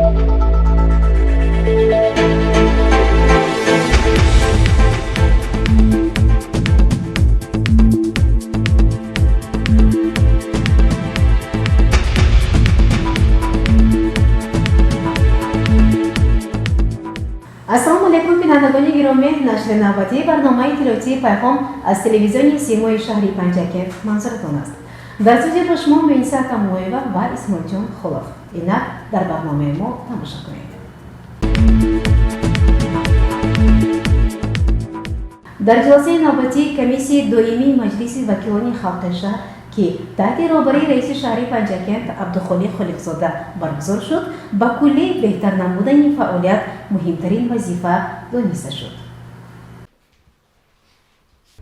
السلام علیکم بینندگان گرامی، نشر نوبتی برنامه تلویزیونی پیغام از تلویزیون سیمو شهری پنچکت منظورتان است. در استودیو با شما به این ساعت مویوه و اسماعیل جان خلاف. اینا در برنامه ما تماشا کنید. در جلسه نوبتی کمیسیون دائمی مجلس وکیلان خلق شهر که تحت رهبری رئیس شهری پنجکент عبدالخالق خالقزاده برگزار شد، با کلی بهتر نمودن فعالیت مهمترین وظیفه دانسته شد.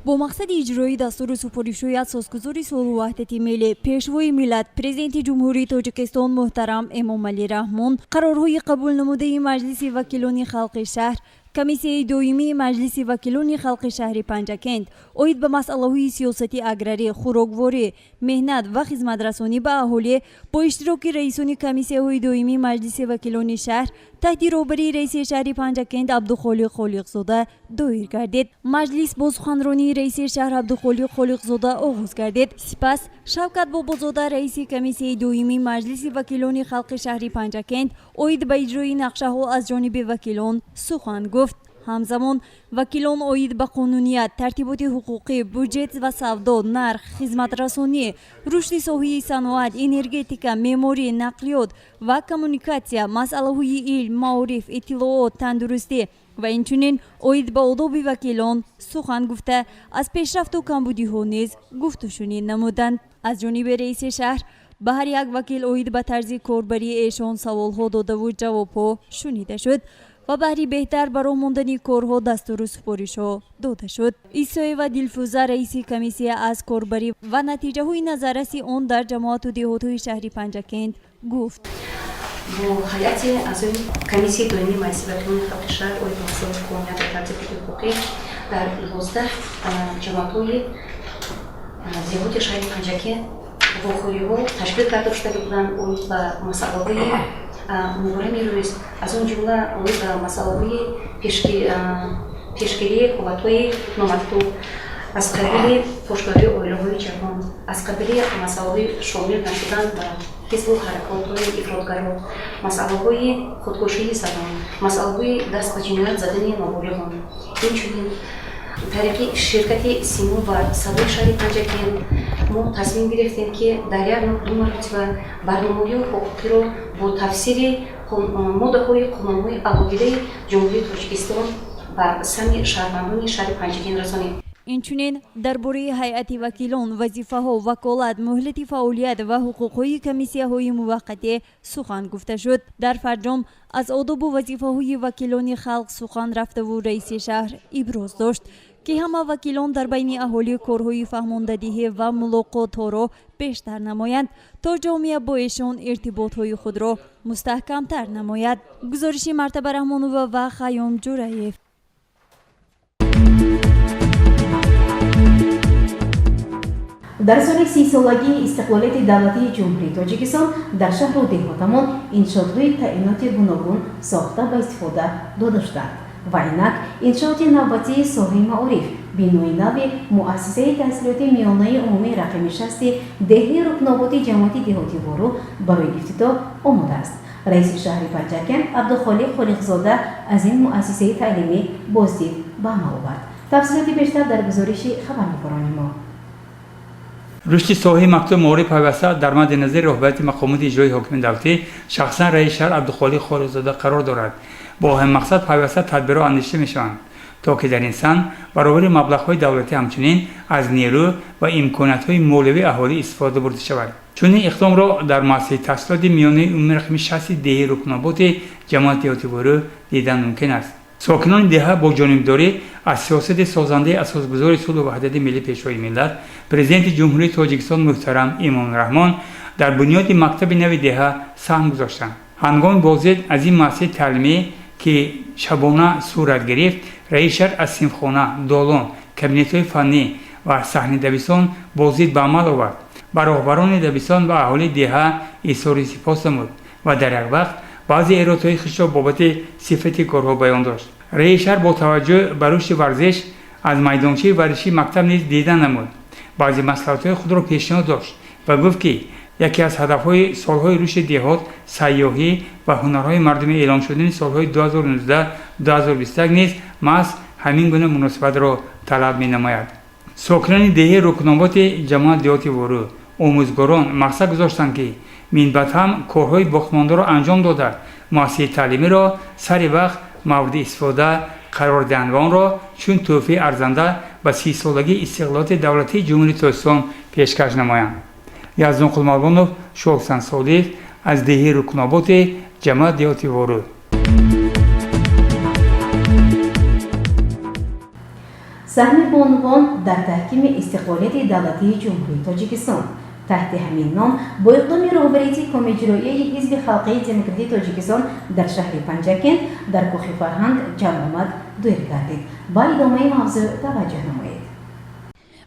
با مقصد اجرای دستور سپارش‌های اساسگذاری صلح و وحدت ملی، پیشوای ملت پرزیدنت جمهوری تاجیکستان محترم امام علی رحمان قرارهای قبول نموده مجلس وکیلان خلق شهر، کمیسیون دائمی مجلس وکیلان خلق شهر پنجکент اوید به مسائل سیاستی اگراری، خوراکواری، مهنت و خدمت رسانی به اهالی با اشتراک رئیسان کمیسیون دائمی مجلس وکیلان شهر تحت رهبری رئیس شهر پنجکent عبدالخالق خالقزاده دایر گردید. مجلس با سخنرانی رئیس شهر عبدالخالق خالقزاده آغاز گردید. سپس شوکت بابازاده رئیس کمیسیون دائمی مجلس وکیلان خلق شهر پنجکent اوید به اجرای نقشه ها از جانب وکیلان سخن گفت. همزمان وکیلان اوید به قانونیت، ترتیبات حقوقی، بودجت و سودا، نرخ، خدمت رسانی، رشد ساحه صنعت، انرژتیکا، معماری، نقلیات و کمونیکاسیا، مسائل علم، معارف، اطلاعات، تندرستی و اینچنین اوید به آداب وکیلان سخن گفته از پیشرفت و کمبودی ها نیز گفت و شنید نمودند. از جانب رئیس شهر به هر یک وکیل اوید به طرز کاربری ایشان سوال ها داده و جواب ها شنیده شد و برای بهتر برای ماندنی کارها دستور و سپارش ها داده شد. ایسای و دلفوزه رئیس کمیسیون از کاربری و نتیجه های نظررسی آن در جماعت و دهات های شهری پنجکent گفت. با هیئت اعضای کمیسیون دائمی مجلس وکیلان خلق شهر اوید به مسائل قانونیت و ترتیبات حقوقی در 11 جماعت های دهات شهر پنجکent واخوری‌ها تشکیل کرده شده بودند. اوید به مسائل مبارم روز از اون جمله اوید به مسائل پیشگیری حالت‌های نامطلوب از قبیل پشتکاری اویله‌های جهان، از قبیل مسائل شامل نشدن به حزب و حرکات‌های افراطگرا، مسائل خودکشی زنان، مسائل دست به جنایت زدن نابالغان. اینچنین طریق شرکت سیمو و سادو شهر پنجکent ما تصمیم گرفتیم که در یک دو مرتبه برنامه‌های حقوقی را با تفسیر ماده‌های قانونی علاوه جمهوری تاجیکستان و سهم شهروندان شهر پنجکent رسانیم. اینچنین درباره هیئت وکیلان، وظیفه ها، وکالت، مهلت فعالیت و حقوق های کمیسیون های موقته سخن گفته شد. در فرجام از آداب و وظیفه های وکیلان خلق سخن رفته و رئیس شهر ابراز داشت که همه وکیلان در بین اهالی کارهای فهماندهی و ملاقات ها را بیشتر نمایند تا جامعه با ایشان ارتباط های خود را مستحکم تر نماید. گزارش مرتبه رحمانوف و خیام جرایف. در سال 30 سالگی استقلالیت دولتی جمهوری تاجیکستان در شهر و دهاتمان انشاءهای تعیینات گوناگون ساخته به استفاده داده شدند و اینک انشاءات نوبتی ساحه معارف، بینای نو مؤسسه تحصیلات میانه عمومی رقم 60 دهلی رکنابات جماعت دهاتی وارو برای افتتاح آماده است. رئیس شهر پنجکent عبدالخالق خالقزاده از این مؤسسه تعلیمی بازدید به عمل آورد. تفصیلات بیشتر در گزارش خبرنگاران ما. رشد ساحه مکتب معارف پیوسته در مد نظر رهبریت مقامات اجرایی حاکم دولتی شخصا رئیس شهر عبدالخالق خالقزاده قرار دارد. با هم مقصد پیوسته تدبیرها اندیشیده میشوند تا که در این سن برابر مبلغ‌های دولتی همچنین از نیرو و امکانات‌های مولوی اهالی استفاده برده شود. چون اقدام را در مؤسسه تحصیلات میانه عمومی رقم 60 دهه رکنابات جماعت دهاتی وارو دیدن ممکن است. ساکنان دهه با جانبداری از سیاست سازنده اساسگذار صلح و وحدت ملی پیشوای ملت پرزیدنت جمهوری تاجیکستان محترم امام رحمان در بنیاد مکتب نو دهه سهم گذاشتند. هنگام بازدید از این مؤسسه تعلیمی که شبانه صورت گرفت، رئیس شهر از سیمخانه، دالان، کابینت‌های فنی و صحنه دبستان بازدید به عمل آورد. به راهبران دبستان و اهالی دهه اظهار سپاس نمود و در یک وقت баъзе эҳротҳои худшро бобати сифати корҳо баён дошт. раиси шаҳр бо таваҷҷӯҳ ба рушди варзиш аз майдончаи варзиши мактаб низ дида намуд. баъзе маслиҳатҳои худро пешниҳод дошт ва гуфт ки яке аз ҳадафҳои солҳои рушди деҳот сайёҳӣ ва ҳунарҳои мардумӣ эълон шудани солҳои 2019-2021 низ маҳз ҳамин гуна муносибатро талаб менамояд. сокинони деҳаи рукноботи ҷамоат деҳоти ворӯ омӯзгорон мақсад гузоштанд ки минбаъд корҳои бохтмондаро анҷом дода муассисаи таълимиро сари вақт мавриди истифода қарор диҳанд ва онро чун тӯҳфаи арзанда ба 30-солагии истиқлолияти давлатии ҷумҳурии Тоҷикистон пешкаш намоянд. Яздон Қулмалвонов, Шохсан Солиев аз деҳаи рукноботи ҷамоат деҳоти ворӯ. саҳми бонувон дар таҳкими истиқлолияти давлатии ҷумҳурии Тоҷикистон таҳти ҳамин ном бо иқдоми роҳбарияти комиҷроияи ҳизби халқии демократии Тоҷикистон дар шаҳри Панчакент дар кӯхи фарҳанг ҷамъомад дур гардид. ба идомаи мавзӯъ таваҷҷӯҳ намоед.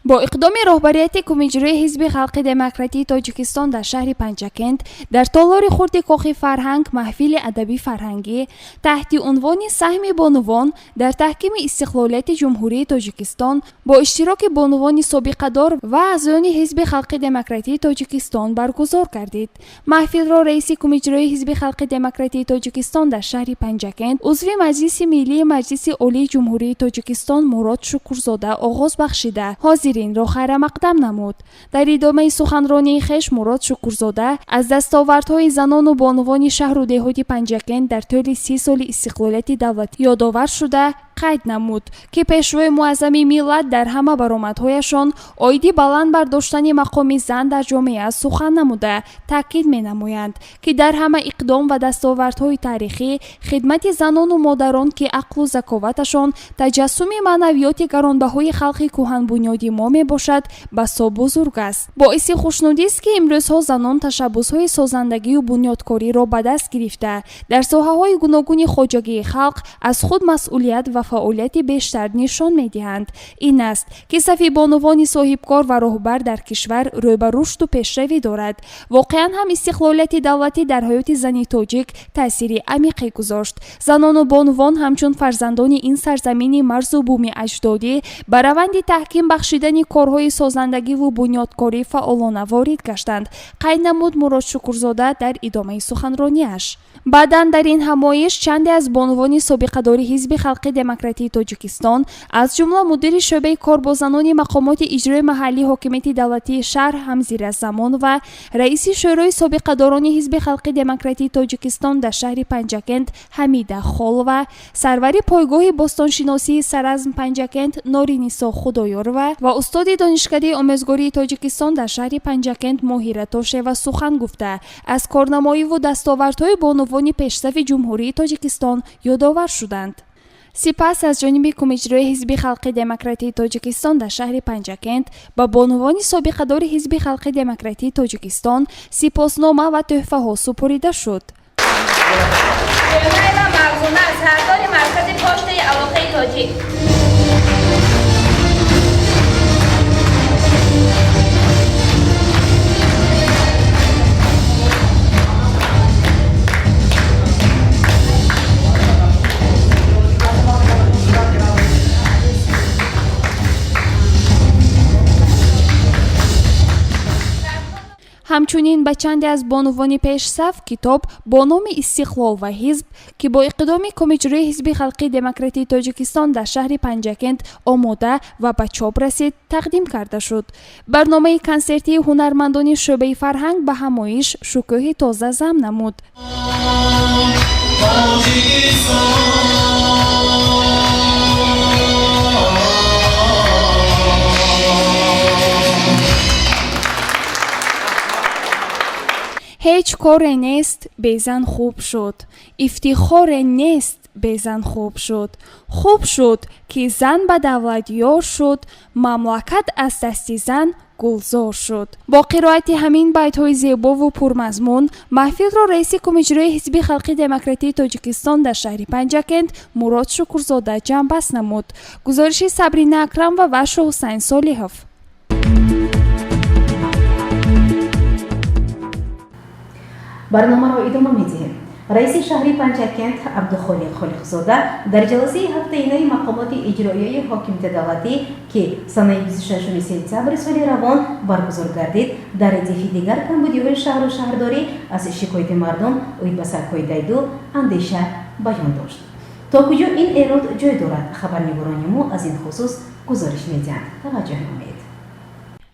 бо иқдоми роҳбарияти комиҷроии ҳизби халқи демократии Тоҷикистон дар шаҳри Панчакент дар толори хурди кӯхи фарҳанг маҳфили адаби фарҳангӣ таҳти унвони саҳми бонувон дар таҳкими истиқлолияти ҷумҳурии Тоҷикистон бо иштироки бонувони собиқадор ва аъзоёни ҳизби халқи демократии Тоҷикистон баргузор гардид. маҳфилро раиси комиҷроии ҳизби халқи демократии Тоҷикистон дар шаҳри Панчакент узви маҷлиси миллии маҷлиси олии ҷумҳурии Тоҷикистон Мурод Шукурзода оғоз бахшида ҳозиринро хайрамақдам намуд. дар идомаи суханронии хеш Мурод Шукурзода аз дастовардҳои занону бонувони шаҳру деҳоти Панчакент дар тӯли 30 соли истиқлолияти давлат ёдовар шуда қайд намуд ки пешвои муаззами миллат дар ҳама баромадҳояшон оиди баланд бар доштани мақоми зан дар ҷомеа сухан намуда таъкид менамоянд ки дар ҳама иқдом ва дастовардҳои таърихӣ хидмати занону модарон ки ақлу заковаташон таҷассуми маънавиёти гаронбаҳои халқи кӯҳанбунёди мо мебошад басо бузург аст. боиси хушнудист ки имрӯзҳо занон ташаббусҳои созандагию бунёдкориро ба даст гирифта дар соҳаҳои гуногуни хоҷагии халқ аз худ масъулият ва фаъолияти бештар нишон медиҳанд. ин аст ки сафи бонувони соҳибкор ва роҳбар дар кишвар рӯй ба рушду пешравӣ дорад. воқеан ҳам истиқлолияти давлатӣ дар ҳаёти зани тоҷик таъсири амиқе гузошт. занону бонувон ҳамчун фарзандони ин сарзамини марзу буми аҷдодӣ ба раванди таҳким бахшидани корҳои созандагиву бунёдкорӣ фаъолона ворид гаштанд, қайд намуд Мурод Шукурзода дар идомаи суханрониаш. баъдан дар ин ҳамоиш чанде аз бонувони собиқадори ҳизби халқи демократии Тоҷикистон аз ҷумла мудири шӯъбаи кор бо занони мақомоти иҷрои маҳаллии ҳокимияти давлатии шаҳр Ҳамзира Замон ва раиси шӯрои собиқадорони ҳизби халқи демократии Тоҷикистон дар шаҳри Панчакент Ҳамида Хол ва сарвари пойгоҳи бостоншиносии Саразм Панчакент Норинисо Худоёрова ва устоди донишкадаи омӯзгории Тоҷикистон дар шаҳри Панчакент Моҳира Тошева сухан гуфта аз корнамоиву дастовардҳои бонувони пешсафи ҷумҳурии Тоҷикистон ёдовар шуданд. сипас аз ҷониби комиҷрои ҳизби халқи демократии Тоҷикистон дар шаҳри Панчакент ба бонувони собиқадори ҳизби халқи демократии Тоҷикистон сипоснома ва тӯҳфаҳо супорида шуд. ҳамчунин ба чанде аз бонувони пешсаф китоб бо номи Истиқлол ва ҳизб ки бо иқдоми комиҷрои ҳизби халқи демократии Тоҷикистон дар шаҳри Панчакент омода ва ба чоп расид тақдим карда шуд. барномаи консертии ҳунармандони шӯъбаи фарҳанг ба ҳамоиш шукӯҳи тоза зам намуд. ҳеҷ коре нест безан хуб шуд, ифтихоре нест безан хуб шуд. хуб шуд ки зан ба давлатёр шуд, мамлакат аз дасти зан гулзор шуд. бо қироати ҳамин байтҳои зебову пурмазмун маҳфилро раиси комиҷрои ҳизби халқи демократии Тоҷикистон дар шаҳри Панчакент Мурод Шукурзода ҷамъбаст намуд. гузориши Сабрина Акрам ва Вашу Ҳусайн Солиҳов. барномаро идома медиҳем. رئیس شهری پنچکент عبدالخالق خالقزاده در جلسه هفته‌ای مقامات اجرایی حاکمیت دولتی که سال 26 سپتامبر سال روان برگزار گردید در ردیف دیگر کمبودی‌های شهر و شهرداری از شکایت مردم اوید به سرکوی دیدو اندیشه بیان داشت. تا کجا این ایراد جای دارد خبرنگاران ما از این خصوص گزارش می‌دهند. توجه نمایید.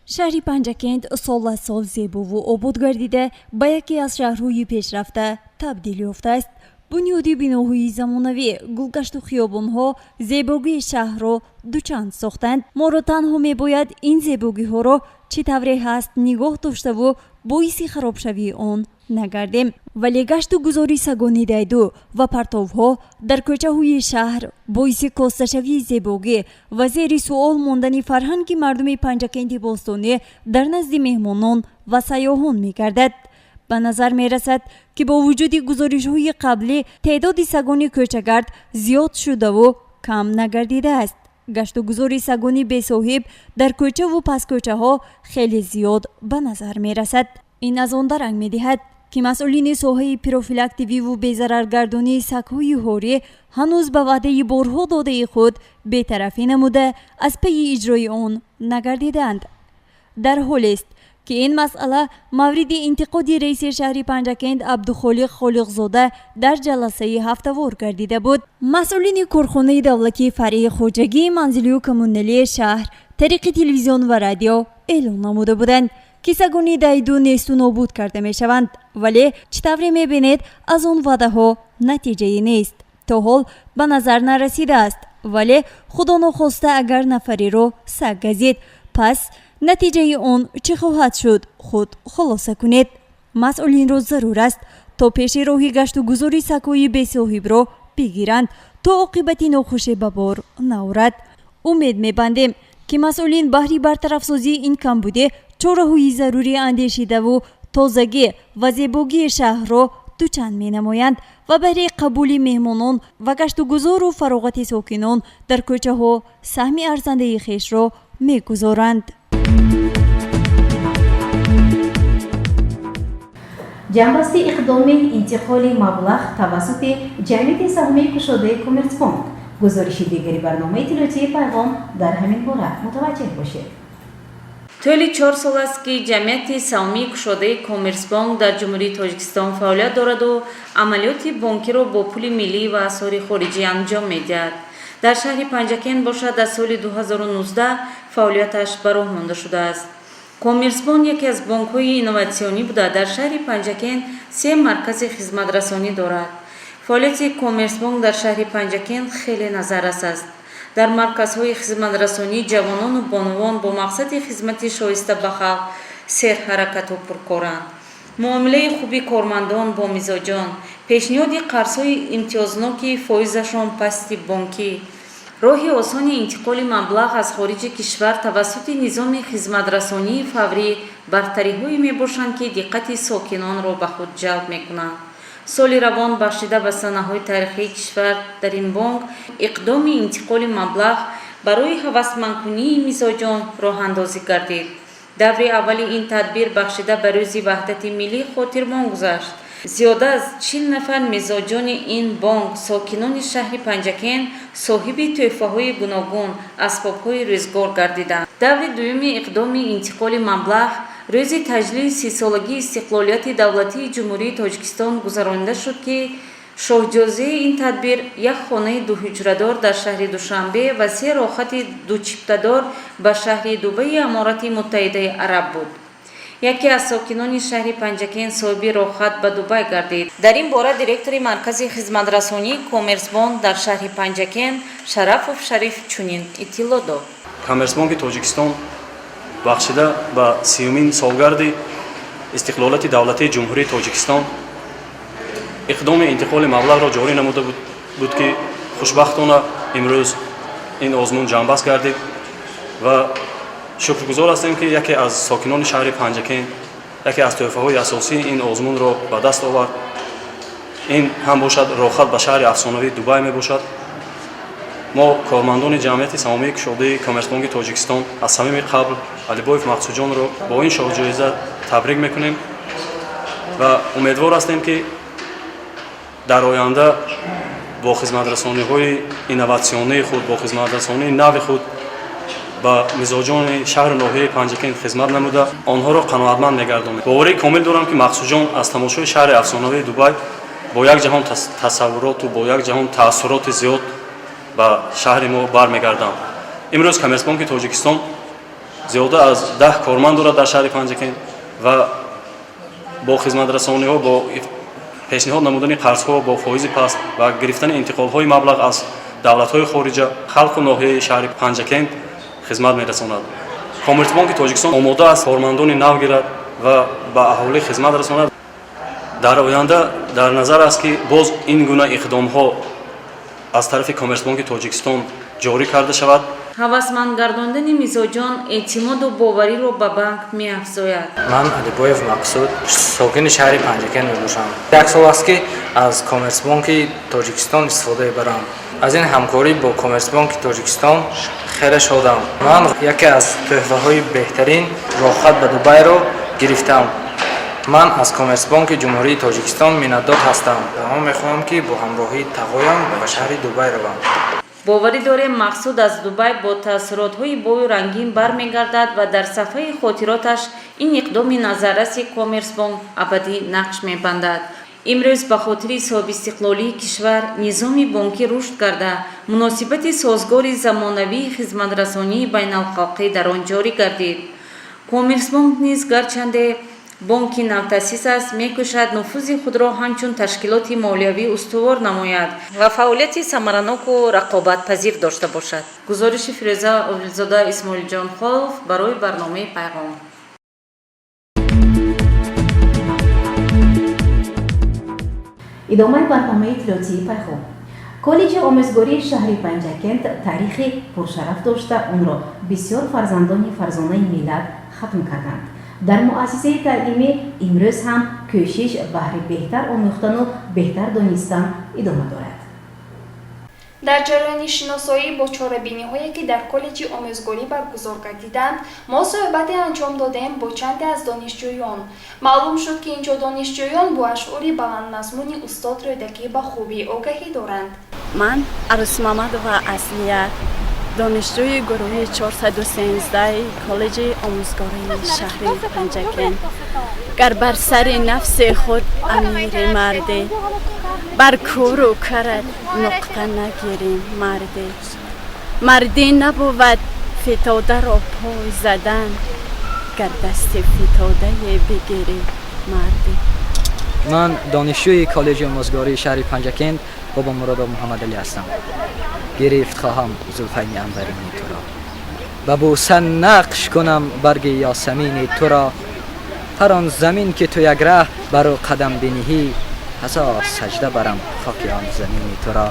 شهری پنجکент سال از سال زیبا و آباد گردیده به یکی از شهرهای پیشرفته تبدیل یافته است. بنیادی بناهای زمانوی، گلگشت و خیابان‌ها زیبایی شهر را دوچند ساختند. ما را تنها می‌باید این زیبایی‌ها را چطوری هست نگاه داشته و باعث خرابشوی آن نگردیم. ولی گشت و گذاری سگانی دیدو و پرتاب‌ها در کوچه‌های شهر باعث کاستشوی زیبایی و زیر سوال ماندن فرهنگ مردم پنجکент باستانی در نزد مهمانان و سیاحان می‌گردد. به نظر می رسد که با وجود گزارش های قبلی تعداد سگان کوچه‌گرد زیاد شده و کم نگردیده است. گشت و گذار سگان بی صاحب در کوچه و پس کوچه ها خیلی زیاد به نظر می رسد. این از آن درنگ می دهد که مسئولین ساحه پروفیلاکتیوی و بی‌ضررگردانی سگ‌های هوری هنوز به وعده بارها داده خود بی‌طرفی نموده از پی اجرای آن نگردیدند. در حالی است که این مسئله مورد انتقاد رئیس شهری پنجکent عبدالخالق خالقزاده در جلسه هفته‌وار گردیده بود. مسئولین کارخانه دولتی فرع خواجگی منزلی و کمونالی شهر طریق تلویزیون و رادیو اعلام نموده بودند که سگان دیدو نیست و نابود کرده می شوند، ولی چطوری می بینید از آن وعده ها نتیجه نیست. تا حال به نظر نرسیده است، ولی خدا نخواسته اگر نفری رو سگ گزید، پس نتیجه آن چه خواهد شد خود خلاصه کنید. مسئولین را ضرور است تا پیش راهی گشت و گذاری سگ‌های بی صاحب را بگیرند تا عاقبت ناخوشی به بار نیاورد. امید می‌بندیم که مسئولین بهر برطرف سازی این کمبود چاره‌های ضروری اندیشیده و تازگی و زیبایی شهر را دوچند می‌نمایند و برای قبول مهمانان و گشت و گذار و فراغت ساکنان در کوچه‌ها سهم ارزنده خویش را می‌گذارند. جنبسته اقدام انتقال مبلغ توسط جمعیت سهامی گشاده کمرسبانک. گزارش دیگری برنامه تلویزیونی پیغام در همین باره متوجه باشید. طولی 4 سال است که جمعیت سهامی گشاده کمرسبانک در جمهوری تاجیکستان فعالیت دارد و عملیات بانکی را با پول ملی و اسعار خارجی انجام می‌دهد. در شهر پنجکent باشد از سال 2019 فعالیتش به راه مانده شده است. کمرسبانک یکی از بانک‌های اینوواسیونی بوده. در شهر پنجکent 3 مرکز خدمت‌رسانی دارد. فعالیت کمرسبانک در شهر پنجکent خیلی نظررس است. در مرکزهای خدمت‌رسانی جوانان و بانوان با مقصد خدمت شایسته به خلق سیر حرکت و پرکارند. معامله خوبی کارمندان با مزاجان، پیشنهاد قرض‌های امتیازناک فایزشان پست بانکی، راه آسان انتقال مبلغ از خارج کشور توسط نظام خدمت‌رسانی فوری برتری‌هایی میباشند که دقت ساکنان را به خود جلب میکنند. سال روان بخشیده به سنه‌های تاریخی کشور در این بانک اقدام انتقال مبلغ برای هوسمندکنی مزاجان راه اندازی گردید. دور اول این تدبیر بخشیده به روز وحدت ملی خاطرمان گذشت. زیاده از 40 نفر مزاجان این بانک ساکنان شهر پنجکent صاحب تحفه‌های گوناگون اسباب‌های روزگار گردیدند. دور دوم اقدام انتقال مبلغ روز تجلیل 30 سالگی استقلالیت دولتی جمهوری تاجیکستان گذرانده شد که شاهجازی این تدبیر یک خانه 2 حجره‌دار در شهر دوشنبه و 3 راحت 2 چیپته‌دار به شهر دبی امارات متحده عرب بود. یکی از ساکنان شهر پنجکent صاحب راحت به دبی گردید. در این باره دیرکتور مرکز خدمت‌رسانی کمرسبانک در شهر پنجکent شرافов شریف چنین اطلاع داد. کمرسبانک تاجیکستان بخشیده به 30مین سالگرد استقلالت دولتی جمهوری تاجیکستان اقدام انتقال مبلغ را جاری نموده بود که خوشبختانه امروز این آزمون جنبست گردید و شکرگزار هستیم که یکی از ساکنان شهر پنجکent یکی از تحفه‌های اساسی این آزمون را به دست آورد. این هم باشد راحت به شهر افسانه‌ای دبی می باشد. ما کارمندان جمعیت سهامی گشاده کمرسبانک تاجیکستان از صمیم قلب علیبایف مقصودجان را با این شاه جایزه تبریک میکنیم و امیدوار هستیم که дар оянда бо хизматрасониҳои инноватсионии худ, бо хизматрасонии нави худ ба мизоҷони шаҳри ноҳияи панчакент хизмат намуда онҳоро қаноатманд мегардонем. боварии комил дорам ки мақсудҷон аз тамошои шаҳри афсонаҳои Дубай бо як ҷаҳон тасаввуроту бо як ҷаҳон таассуроти зиёд ба шаҳри мо бармегарданд. имрӯз коммерсбанки Тоҷикистон зиёда аз 10 корманд дорад дар шаҳри панчакент ва бо хизматрасониҳо, бо пешниҳод намудани қарзҳо бо фоизи паст ва гирифтани интиқолҳои маблағ аз давлатҳои хориҷа халқу ноҳияи шаҳри панчакент хизмат мерасонад. Коммерсбанки Тоҷикистон омода аст кормандони нав гирад ва ба аҳолӣ хизмат расонад. дар оянда дар назар аст ки боз ин гуна иқдомҳо аз тарафи Коммерсбанки Тоҷикистон ҷорӣ карда шавад. ҳавасманд гардондани мизоҷон эътимоду бовариро ба банк меафзояд. ман Алибоев Мақсуд сокини шаҳри Панчакент мебошам. як сол аст ки аз Коммерсбанки Тоҷикистон истифода мебарам. аз ин ҳамкорӣ бо Коммерсбанки Тоҷикистон хеле шодам. ман яке аз тӯҳфаҳои беҳтарин роҳхат ба Дубайро гирифтам. ман аз Коммерсбанки Ҷумҳурии Тоҷикистон миннатдор ҳастам. даҳон мехоҳам ки бо ҳамроҳии тағоям ба шаҳри Дубай равам. боварӣ дорем мақсуд аз Дубай бо таъссуротҳои бою рангин бармегардад ва дар сафҳаи хотироташ ин иқдоми назарраси Коммерсбанк абадӣ нақш мебандад. имрӯз ба хотири соҳибистиқлолии кишвар низоми бонкӣ рушд карда муносибати созгори замонавии хизматрасонии байналхалқӣ дар он ҷорӣ гардид. Коммерсбанк низ гарчанде бонки навтаъсис аст, мекӯшад нуфузи худро ҳамчун ташкилоти молиявӣ устувор намояд ва фаъолияти самараноку рақобатпазир дошта бошад. гузориши Фирӯза Овилзода, Исмоилҷон Холов барои барномаи Пайгом. идомаи барномаи иттилоотии Пайгом. коллеҷи омӯзгории шаҳри Панчакент таърихи пуршараф дошта онро бисёр фарзандони фарзонаи миллат хатм карданд. дар муассисаи таълимӣ имрӯз ҳам кӯшиш баҳри беҳтар омӯхтану беҳтар донистан идома дорад. дар ҷараёни шиносоӣ бо чорабиниҳое ки дар коллеҷи омӯзгорӣ баргузор гардиданд, мо суҳбате анҷом додем бо чанде аз донишҷӯён. маълум шуд ки инҷо донишҷӯён бо ашъори баландмазмуни устод рӯдакӣ ба хубӣ огаҳӣ доранд. ман Арусмамадова Аслия, донишҷӯи гурӯҳи 413 коллеҷи омӯзгории шаҳри Панчакент. гар бар сари нафси худ амири марде, бар кӯру карат нуқта нагирем марде. мардӣ набувад фитодаро пой задан, гар дасти фитодае бигирӣ мардӣ. ман донишҷӯи коллеҷи омӯзгории шаҳри Панчакент боба Муродов Муҳаммадалӣ ҳастам. гирифт хоҳам зулфайни анбарини туро, ба буса нақш кунам барги ёсамини туро. ҳар он замин ки ту як раҳ бар ӯ қадам биниҳӣ, ҳазор саҷда барам хоки он замини туро.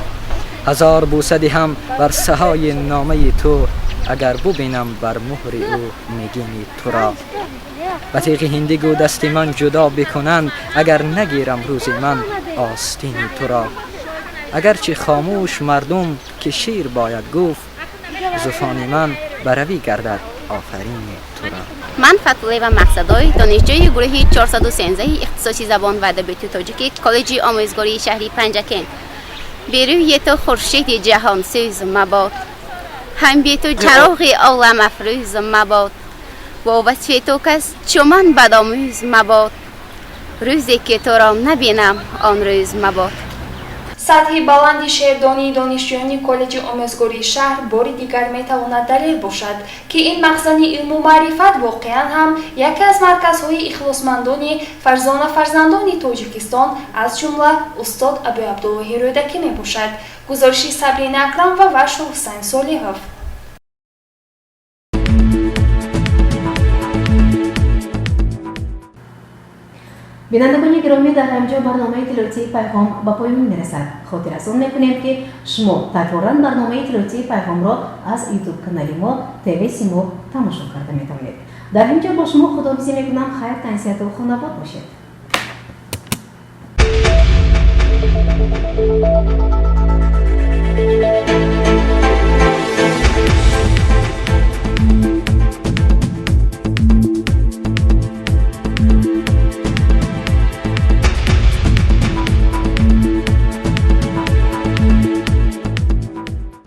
ҳазор буса диҳам бар саҳои номаи ту, агар бубинам бар муҳри ӯ нигини туро. ба тиғи ҳиндигу дасти ман ҷудо бикунанд, агар нагирам рӯзи ман остини туро. агарчи хомӯш мардум ки шир бояд гуфт, зуфони ман баравӣ гардад офарини туро. ман Фатулева Мақсадой, донишҷӯи гурӯҳи 413 ихтисоси забон ва адабиёти тоҷикӣ коллеҷи омӯзгории шаҳри Панчакент. берӯи ту хуршеди ҷаҳон сӯз мабод, ҳамби ту чароғи олам афрӯз мабод. бо васфи ту кас чуман бадомӯз мабод, рӯзе ки туро набинам он рӯз мабод. сатҳи баланди шеърдонии донишҷӯёни коллеҷи омӯзгории шаҳр бори дигар метавонад далел бошад, ки ин махзани илму маърифат воқеан ҳам яке аз марказҳои ихлосмандони фарзандони Тоҷикистон, аз ҷумла устод Абу Абдуллоҳи Рӯдакӣ мебошад. гузориши Сабрина Акрам ва Вашу Ҳусайн Солиҳов. бинандагони гиромӣ, дар ҳамҷо барномаи иттилоотии Пайгом ба поён мерасад. хотиррасон мекунем ки шумо таkrоран барномаи иттилоотии Пайгомро аз ютуб канали мо ТВ Симо тамошо карда метавонед. дар ин ҷо бо шумо худоҳофизӣ мекунам. хайр, таънисияту хунобод бошед.